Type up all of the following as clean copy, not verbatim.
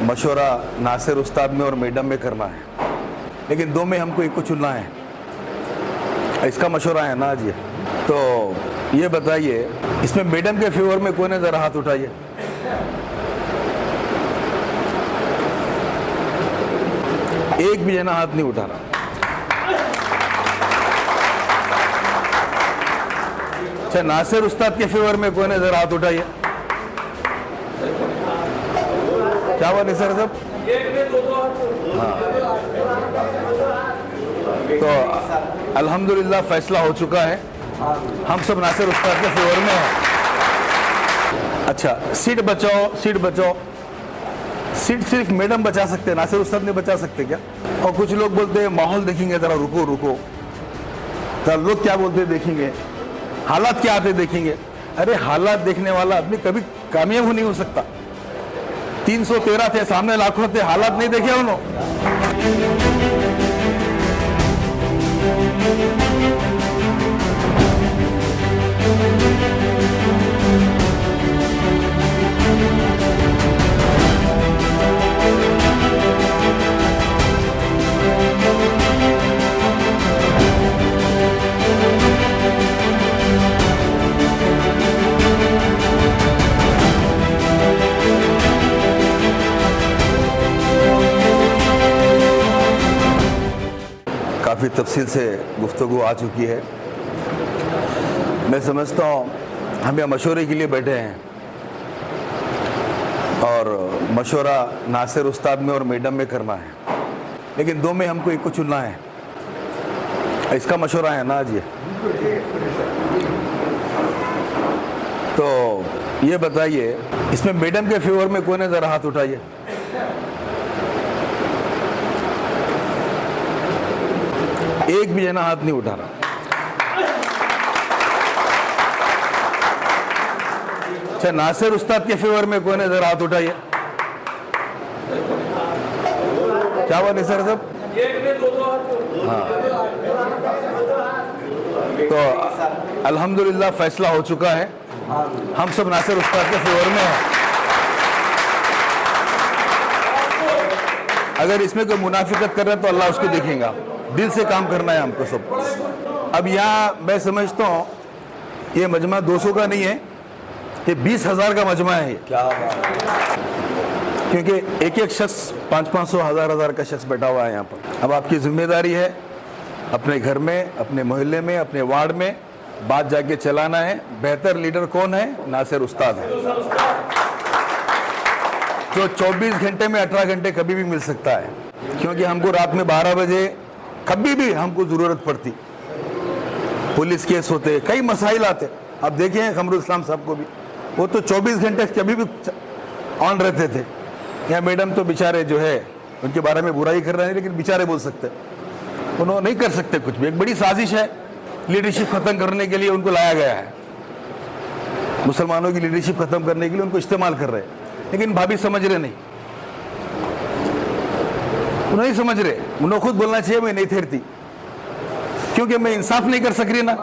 मशवरा नासिर उस्ताद में और मैडम में करना है, लेकिन दो में हमको एक को चुनना है। इसका मशवरा है ना आज ये। तो ये बताइए, इसमें मैडम के फेवर में कौन है, ज़रा हाथ उठाइए। एक भी जना हाथ नहीं उठा रहा। अच्छा, नासिर उस्ताद के फेवर में कौन है, ज़रा हाथ उठाइए। क्या हुआ निसर साहब? हाँ, तो अल्हम्दुलिल्लाह फैसला हो चुका है, हम सब नासिर उस्ताद के फेवर में हैं। अच्छा, सीट बचाओ, सीट बचाओ। सीट सिर्फ मैडम बचा सकते हैं, नासिर उस्ताद नहीं बचा सकते क्या? और कुछ लोग बोलते हैं माहौल देखेंगे, जरा रुको रुको, तो लोग क्या बोलते हैं देखेंगे, हालात क्या आते देखेंगे। अरे हालात देखने वाला आदमी कभी कामयाब नहीं हो सकता। 313 थे, सामने लाखों थे, हालात नहीं देखे उन्होंने। काफ़ी तफसील से गुफ्तगू आ चुकी है। मैं समझता हूँ हम यहाँ मशवरे के लिए बैठे हैं, और मशवरा नासिर उस्ताद में और मैडम में करना है, लेकिन दो में हमको एक को चुनना है। इसका मशवरा है ना आज ये। तो ये बताइए, इसमें मैडम के फेवर में कौन है, ज़रा हाथ उठाइए। एक भी जना हाथ नहीं उठा रहा। अच्छा, नासिर उस्ताद के फेवर में कौन है, जरा हाथ उठाइए। क्या हुआ निसर साहब? हाँ, तो अल्हम्दुलिल्लाह फैसला हो चुका है, हम सब नासिर उस्ताद के फेवर में हैं। अगर इसमें कोई मुनाफिकत कर रहा है तो अल्लाह उसको देखेगा। दिल से काम करना है हमको सब। अब यहाँ मैं समझता हूँ ये मजमा 200 का नहीं है, ये 20,000 का मजमा है। क्या क्योंकि एक एक शख्स 500-500, 1000-1000 का शख्स बैठा हुआ है यहाँ पर। अब आपकी जिम्मेदारी है अपने घर में, अपने मोहल्ले में, अपने वार्ड में बात जाके चलाना है। बेहतर लीडर कौन है? नासिर उस्ताद है, जो 24 घंटे में 18 घंटे कभी भी मिल सकता है। क्योंकि हमको रात में 12 बजे कभी भी हमको ज़रूरत पड़ती, पुलिस केस होते, कई मसाइल आते। अब देखे हैं खमरुल इस्लाम साहब को भी, वो तो 24 घंटे कभी भी ऑन रहते थे। यहाँ मैडम तो बेचारे जो है उनके बारे में बुराई कर रहे हैं, लेकिन बेचारे बोल सकते, उन्होंने नहीं कर सकते कुछ भी। एक बड़ी साजिश है, लीडरशिप ख़त्म करने के लिए उनको लाया गया है। मुसलमानों की लीडरशिप ख़त्म करने के लिए उनको इस्तेमाल कर रहे हैं, लेकिन भाभी समझ रहे नहीं, नहीं समझ रहे। उन्हें खुद बोलना चाहिए मैं नहीं ठहरती, क्योंकि मैं इंसाफ नहीं कर सक रही ना।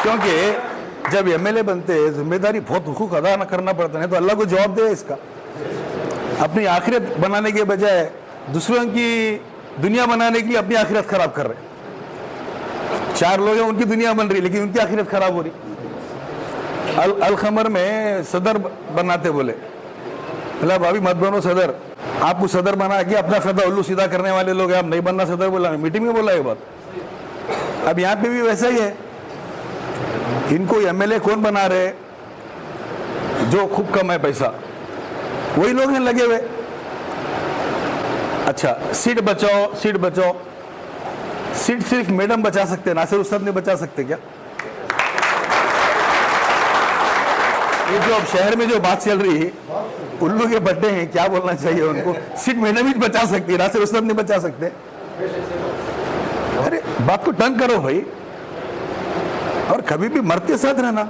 क्योंकि जब एमएलए बनते हैं जिम्मेदारी बहुत हुकूक अदा करना पड़ता है, तो अल्लाह को जवाब दे इसका। अपनी आखिरत बनाने के बजाय दूसरों की दुनिया बनाने के लिए अपनी आखिरत खराब कर रहे। 4 लोग हैं, उनकी दुनिया बन रही, लेकिन उनकी आखिरत खराब हो रही। अल खमर में सदर बनाते बोले, मतलब अभी मत बनो सदर, आपको सदर बना के अपना फायदा उल्लू सीधा करने वाले लोग हैं, आप नहीं बनना सदर। बोला मीटिंग में बोला ये बात। अब यहाँ पे भी वैसा ही है, इनको एमएलए कौन बना रहे? जो खूब कम है पैसा, वही लोग हैं लगे हुए। अच्छा, सीट बचाओ, सीट बचाओ। सीट सिर्फ मैडम बचा सकते हैं, नासिर उस्ताद नहीं बचा सकते क्या? ये जो अब शहर में जो बात चल रही है, उल्लू के बट्टे हैं, क्या बोलना चाहिए उनको? सीट मैडम ही बचा सकती है, नासिर उस्ताद नहीं बचा सकते। अरे बात को टर्न करो भाई, और कभी भी मर्द के साथ रहना।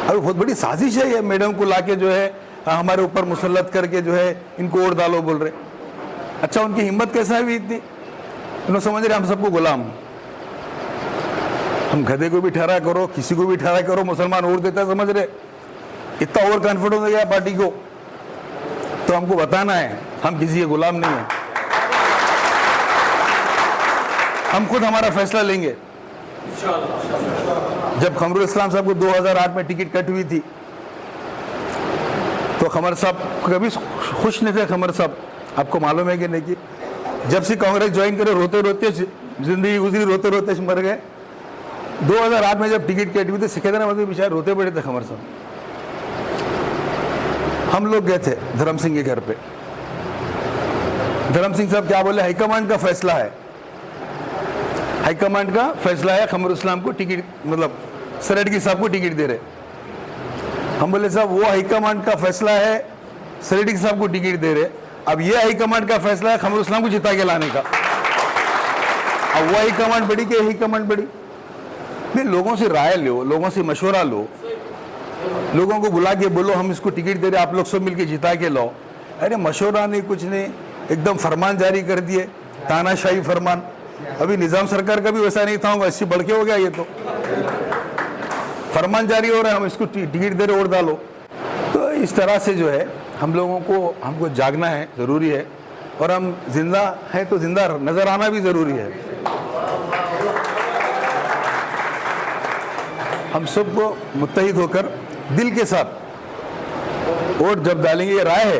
अभी बहुत बड़ी साजिश है ये, मैडम को लाके जो है हमारे ऊपर मुसल्लत करके जो है इनको वोट डालो बोल रहे। अच्छा, उनकी हिम्मत कैसा हुई इतनी? उन्होंने समझ रहे हम सबको गुलाम, हम गधे को भी ठहरा करो, किसी को भी ठहरा करो, मुसलमान वोट देता है समझ रहे। इतना ओवर कॉन्फिडेंस हो गया पार्टी को, तो हमको बताना है हम किसी के गुलाम नहीं है, हम खुद हमारा फैसला लेंगे। जब खमरुल इस्लाम साहब को 2008 में टिकट कट हुई थी तो खमर साहब कभी खुश नहीं थे। खमर साहब आपको मालूम है कि नहीं कि जब से कांग्रेस ज्वाइन करे रोते रोते जिंदगी गुजरी, रोते रोते मर गए। 2008 में जब टिकट कटी हुई थी सिकंदराबाद में बेचारे रोते पड़े थे खमर साहब। हम लोग गए थे धर्म सिंह के घर पे, धर्म सिंह साहब क्या बोले, हाईकमांड का फैसला है, हाईकमांड का फैसला है खमरुल इस्लाम को टिकट, मतलब सरेडगी साहब को टिकट दे रहे। हम बोले साहब वो हाईकमांड का फैसला है, सरेडगी साहब को टिकट दे रहे, अब ये हाईकमांड का फैसला है खमरुल इस्लाम को जिता के लाने का। अब वो हाईकमांड बड़ी कि हाईकमांड बड़ी? नहीं, लोगों से राय लो, लोगों से मशवरा लो, लोगों को बुला के बोलो हम इसको टिकट दे रहे, आप लोग सब मिलके जिता के लाओ। अरे मशवरा नहीं, कुछ नहीं, एकदम फरमान जारी कर दिए, तानाशाही फरमान। अभी निजाम सरकार का भी वैसा नहीं था, वैसे बढ़ के हो गया ये तो। फरमान जारी हो रहा है, हम इसको टिकट दे रहे, वोट डालो। तो इस तरह से जो है हम लोगों को, हमको जागना है, ज़रूरी है, और हम जिंदा है तो जिंदा नजर आना भी ज़रूरी है। हम सबको मुत्तहिद होकर दिल के साथ वोट जब डालेंगे, ये राय है,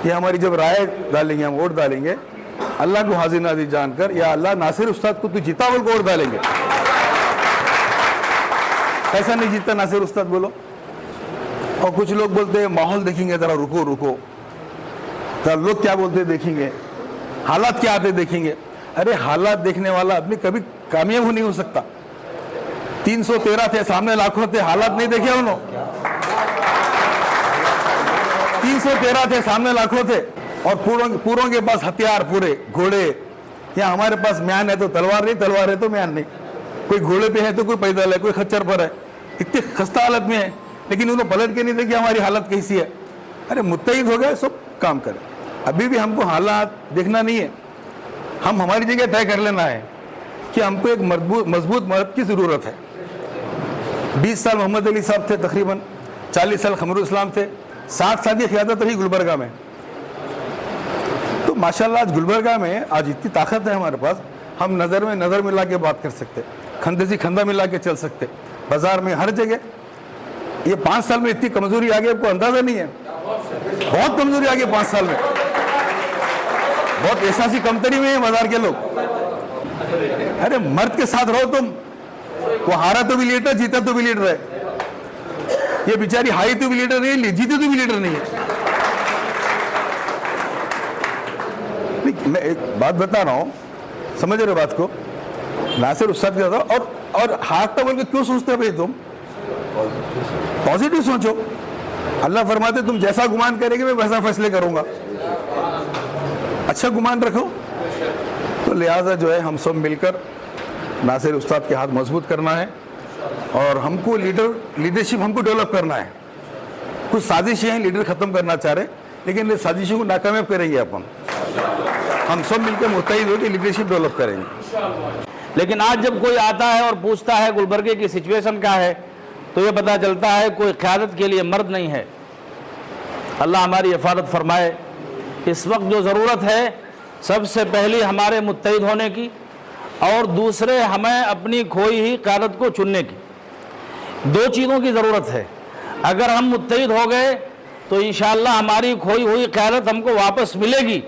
ये हमारी जब राय डालेंगे, हम वोट डालेंगे, अल्लाह को हाजिर नाजिर जानकर, या अल्लाह नासिर उस्ताद को तू जीता बोल को वोट डालेंगे। ऐसा नहीं जीता नासिर उस्ताद बोलो। और कुछ लोग बोलते हैं माहौल देखेंगे, जरा रुको रुको, तो लोग क्या बोलते हैं देखेंगे, हालात क्या आते देखेंगे। अरे हालात देखने वाला आदमी कभी कामयाब नहीं हो सकता। 313 थे, सामने लाखों थे, हालात नहीं देखे उन्होंने। 313 थे, सामने लाखों थे, और पूरों के पास हथियार पूरे, घोड़े। यहाँ हमारे पास म्यान है तो तलवार नहीं, तलवार है तो म्यान नहीं। कोई घोड़े पे है तो कोई पैदल है, कोई खच्चर पर है, इतनी खस्ता हालत में है, लेकिन उन्होंने पलट के नहीं देखे हमारी हालत कैसी है। अरे मुत्तहिद हो गए, सब काम करें। अभी भी हमको हालात देखना नहीं है, हम हमारी जगह तय कर लेना है कि हमको एक मजबूत मदद की ज़रूरत है। 20 साल मोहम्मद अली साहब थे तकरीबन, 40 साल खमरुल इस्लाम थे, 60 साल की क़यादत रही गुलबर्गा में। तो माशाल्लाह आज गुलबर्गा में आज इतनी ताकत है हमारे पास, हम नज़र में नज़र मिला के बात कर सकते, खंदे से खंदा मिला के चल सकते, बाजार में हर जगह। ये 5 साल में इतनी कमजोरी आ गई, आपको अंदाजा नहीं है, बहुत कमजोरी आ गई 5 साल में, बहुत एहसासी कमतरी में है बाजार के लोग। अरे मर्द के साथ रहो तुम, वो हारा तो भी लीडर, जीता तो भी लीडर है। ये बेचारी हारी तो भी लीडर नहीं है, जीती तो भी लीडर नहीं है। मैं एक बात बता रहा हूँ, समझ रहे हो बात को, नासिर उस्ताद का था। और हारता बोल के क्यों सोचते हो भाई तुम? पॉजिटिव सोचो, अल्लाह फरमाते तुम जैसा गुमान करेंगे मैं वैसा फैसले करूंगा, अच्छा गुमान रखो। तो लिहाजा जो है हम सब मिलकर नासिर उस्ताद के हाथ मजबूत करना है, और हमको लीडरशिप हमको डेवलप करना है। कुछ साजिशें हैं, लीडर खत्म करना चाह रहे, लेकिन साजिशों को नाकामयाब करेंगे अपन। हम सब मिलकर मुत्तहिद होकर लीडरशिप डेवलप करेंगे। लेकिन आज जब कोई आता है और पूछता है गुलबर्गे की सिचुएशन क्या है, तो ये पता चलता है कोई क़यादत के लिए मर्द नहीं है। अल्लाह हमारी हिफाजत फरमाए। इस वक्त जो ज़रूरत है, सबसे पहली हमारे मुत्तहिद होने की, और दूसरे हमें अपनी खोई हुई क़यादत को चुनने की। 2 चीज़ों की ज़रूरत है। अगर हम मुत्तहिद हो गए तो इंशाअल्लाह हमारी खोई हुई क़यादत हमको वापस मिलेगी।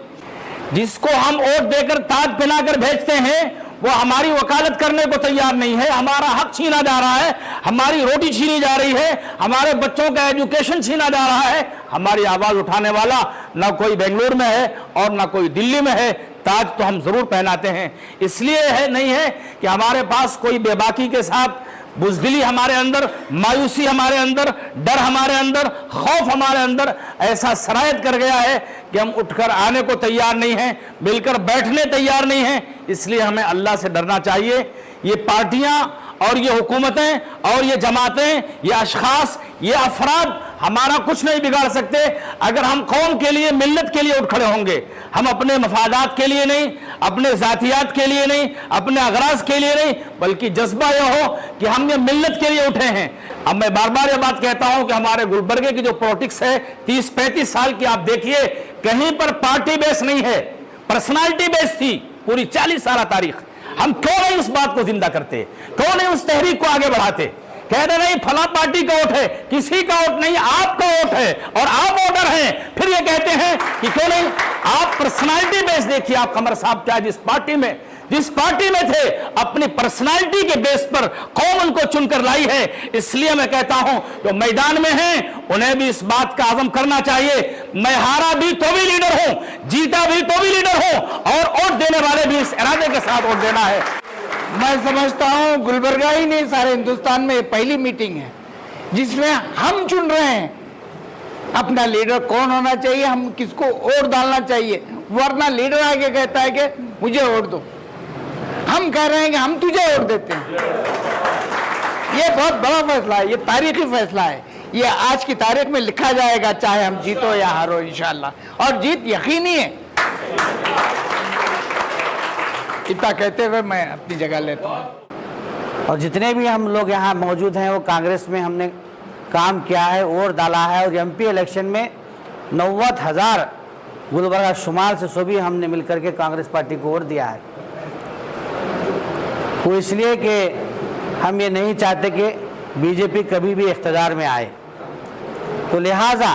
जिसको हम वोट देकर ताज पहनाकर भेजते हैं, वो हमारी वकालत करने को तैयार नहीं है, हमारा हक छीना जा रहा है, हमारी रोटी छीनी जा रही है, हमारे बच्चों का एजुकेशन छीना जा रहा है। हमारी आवाज़ उठाने वाला ना कोई बेंगलुरु में है और ना कोई दिल्ली में है। ताज तो हम ज़रूर पहनाते हैं, इसलिए है नहीं है कि हमारे पास कोई बेबाकी के साथ बुज़दिली हमारे अंदर, मायूसी हमारे अंदर, डर हमारे अंदर, खौफ हमारे अंदर ऐसा सरायत कर गया है कि हम उठकर आने को तैयार नहीं हैं, मिलकर बैठने तैयार नहीं हैं। इसलिए हमें अल्लाह से डरना चाहिए। ये पार्टियां और ये हुकूमतें और ये जमातें, ये अशखास, ये अफराद हमारा कुछ नहीं बिगाड़ सकते। अगर हम कौम के लिए, मिल्लत के लिए उठ खड़े होंगे, हम अपने मफादात के लिए नहीं, अपने जातियात के लिए नहीं, अपने अगराज के लिए नहीं, बल्कि जज्बा यह हो कि हम ये मिल्लत के लिए उठे हैं। अब मैं बार बार ये बात कहता हूं कि हमारे गुलबर्गे की जो पॉलिटिक्स है 30-35 साल की, आप देखिए कहीं पर पार्टी बेस नहीं है, पर्सनालिटी बेस थी पूरी 40 साल तारीख। हम क्यों नहीं उस बात को जिंदा करते, क्यों नहीं उस तहरीक को आगे बढ़ाते? कहते नहीं फला पार्टी का वोट है, किसी का वोट नहीं, आपका वोट है और आप वोटर हैं। फिर ये कहते हैं कि क्यों नहीं, आप पर्सनालिटी बेस देखिए। आप कमर साहब क्या जिस पार्टी में थे, अपनी पर्सनालिटी के बेस पर कौम उनको चुनकर लाई है। इसलिए मैं कहता हूं जो मैदान में हैं उन्हें भी इस बात का आज़म करना चाहिए, मैं हारा भी तो भी लीडर हूं, जीता भी तो भी लीडर हूं, और वोट देने वाले भी इस इरादे के साथ वोट देना है। मैं समझता हूं गुलबर्गा ही नहीं, सारे हिंदुस्तान में ये पहली मीटिंग है जिसमें हम चुन रहे हैं अपना लीडर कौन होना चाहिए, हम किसको वोट डालना चाहिए। वरना लीडर आगे कहता है कि मुझे वोट दो, हम कह रहे हैं कि हम तुझे वोट देते हैं। ये बहुत बड़ा फैसला है, ये तारीखी फैसला है, ये आज की तारीख में लिखा जाएगा, चाहे हम जीतो या हारो इंशाअल्लाह, और जीत यकीनी है। इतना कहते हुए मैं अपनी जगह लेता हूँ। और जितने भी हम लोग यहाँ मौजूद हैं वो कांग्रेस में हमने काम किया है, वोट डाला है, और एमपी इलेक्शन में 90,000 गुलबर्गा शुमाल से सभी हमने मिलकर के कांग्रेस पार्टी को वोट दिया है। वो इसलिए कि हम ये नहीं चाहते कि बीजेपी कभी भी इख्तियार में आए, तो लिहाजा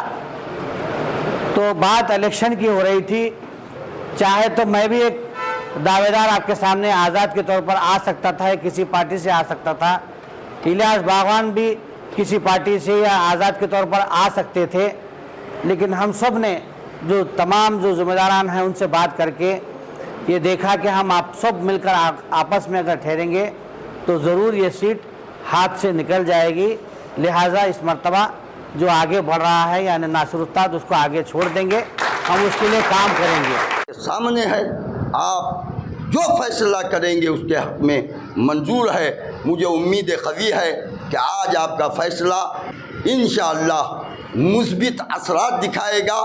तो बात इलेक्शन की हो रही थी। चाहे तो मैं भी एक दावेदार आपके सामने आज़ाद के तौर पर आ सकता था, किसी पार्टी से आ सकता था, इलियास बागवान भी किसी पार्टी से या आज़ाद के तौर पर आ सकते थे, लेकिन हम सब ने जो तमाम जो जिम्मेदारान हैं उनसे बात करके ये देखा कि हम आप सब मिलकर आपस में अगर ठहरेंगे तो ज़रूर ये सीट हाथ से निकल जाएगी। लिहाजा इस मर्तबा जो आगे बढ़ रहा है यानी नासिर उस्ताद, उसको आगे छोड़ देंगे, हम उसके लिए काम करेंगे। सामने है, आप जो फैसला करेंगे उसके हक़ में मंजूर है। मुझे उम्मीद क़वी है कि आज आपका फ़ैसला इंशाअल्लाह मुस्बित असरात दिखाएगा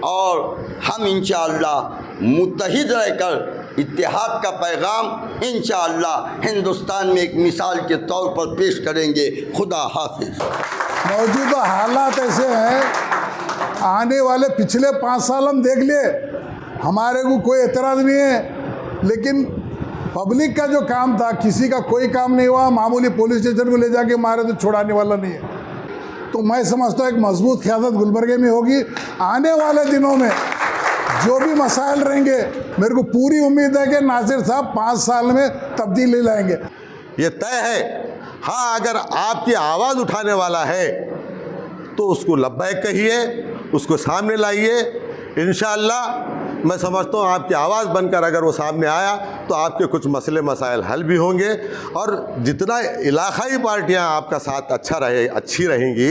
और हम इंशाअल्लाह मुत्तहिद रहकर इत्तेहाद का पैगाम इंशाअल्लाह हिंदुस्तान में एक मिसाल के तौर पर पेश करेंगे। खुदा हाफिज़। मौजूदा हालात ऐसे हैं, आने वाले पिछले 5 साल हम देख लिए, हमारे को कोई एतराज़ नहीं है, लेकिन पब्लिक का जो काम था किसी का कोई काम नहीं हुआ। मामूली पुलिस स्टेशन को ले जाके मारे तो छुड़ाने वाला नहीं है। तो मैं समझता हूँ एक मजबूत क़यादत गुलबर्गे में होगी। आने वाले दिनों में जो भी मसाइल रहेंगे, मेरे को पूरी उम्मीद है कि नासिर साहब 5 साल में तब्दीली लाएंगे। ये तय है। हाँ, अगर आपकी आवाज़ उठाने वाला है तो उसको लब्बैक कहिए, उसको सामने लाइए। इंशाअल्लाह मैं समझता हूँ आपकी आवाज़ बनकर अगर वो सामने आया तो आपके कुछ मसले मसाइल हल भी होंगे, और जितना इलाक़ाई पार्टियाँ आपका साथ अच्छी रहेंगी।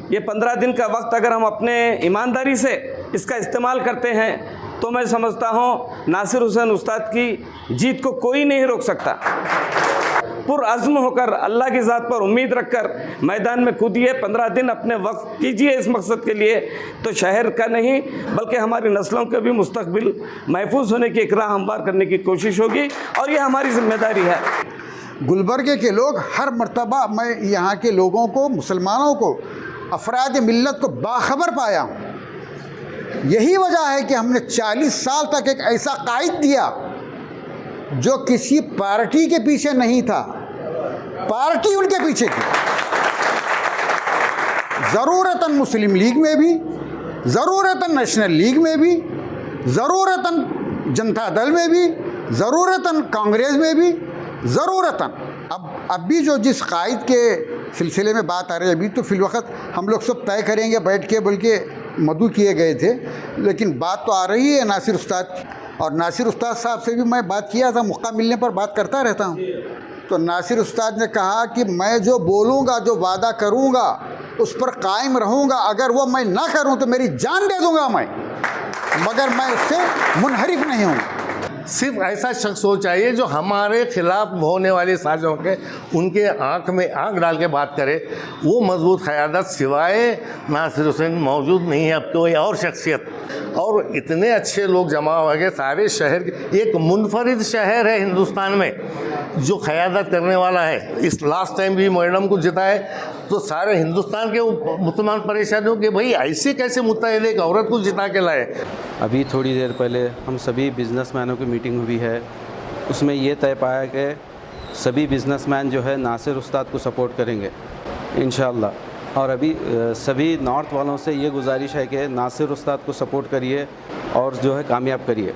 ये 15 दिन का वक्त अगर हम अपने ईमानदारी से इसका इस्तेमाल करते हैं तो मैं समझता हूँ नासिर हुसैन उस्ताद की जीत को कोई नहीं रोक सकता। पुरअज़्म होकर अल्लाह की ज़ात पर उम्मीद रखकर मैदान में कूदिए, 15 दिन अपने वक्त कीजिए इस मकसद के लिए, तो शहर का नहीं बल्कि हमारी नस्लों के भी मुस्तकबिल महफूज होने की एक राह हमवार करने की कोशिश होगी, और ये हमारी जिम्मेदारी है। गुलबर्गे के लोग हर मर्तबा, मैं यहाँ के लोगों को, मुसलमानों को, अफराद मिल्लत को बाखबर पाया हूँ। यही वजह है कि हमने 40 साल तक एक ऐसा कायद दिया जो किसी पार्टी के पीछे नहीं था, पार्टी उनके पीछे थी। ज़रूरतन मुस्लिम लीग में भी, ज़रूरतन नेशनल लीग में भी, ज़रूरतन जनता दल में भी, ज़रूरतन कांग्रेस में भी, ज़रूरतन अब भी जो जिस कायद के सिलसिले में बात आ रही है अभी, तो फिलवक्त हम लोग सब तय करेंगे बैठ के, बल्कि मदू किए गए थे, लेकिन बात तो आ रही है नासिर उस्ताद की। और नासिर उस्ताद साहब से भी मैं बात किया था, मौका मिलने पर बात करता रहता हूँ। तो नासिर उस्ताद ने कहा कि मैं जो बोलूँगा, जो वादा करूँगा, उस पर कायम रहूँगा। अगर वो मैं ना करूँ तो मेरी जान दे दूँगा मैं, मगर मैं उससे मुनहरिफ नहीं हूँ। सिर्फ ऐसा शख्स हो चाहिए जो हमारे खिलाफ होने वाली साजिशों के उनके आंख में आंख डाल के बात करे। वो मजबूत क़यादत सिवाय नासिर हुसैन मौजूद नहीं है अब तो, कोई और शख्सियत और इतने अच्छे लोग जमा हो गए सारे शहर के। एक मुनफरिद शहर है हिंदुस्तान में जो क़यादत करने वाला है। इस लास्ट टाइम भी मैडम को जिताए तो सारे हिंदुस्तान के मुसलमान परेशान हो कि भाई ऐसे कैसे मुत्तहिद एक औरत को जिता के लाए। अभी थोड़ी देर पहले हम सभी बिजनेसमैनों की मीटिंग हुई है, उसमें ये तय पाया कि सभी बिजनेसमैन जो है नासिर उस्ताद को सपोर्ट करेंगे इंशाअल्लाह। और अभी सभी नॉर्थ वालों से ये गुजारिश है कि नासिर उस्ताद को सपोर्ट करिए और जो है कामयाब करिए।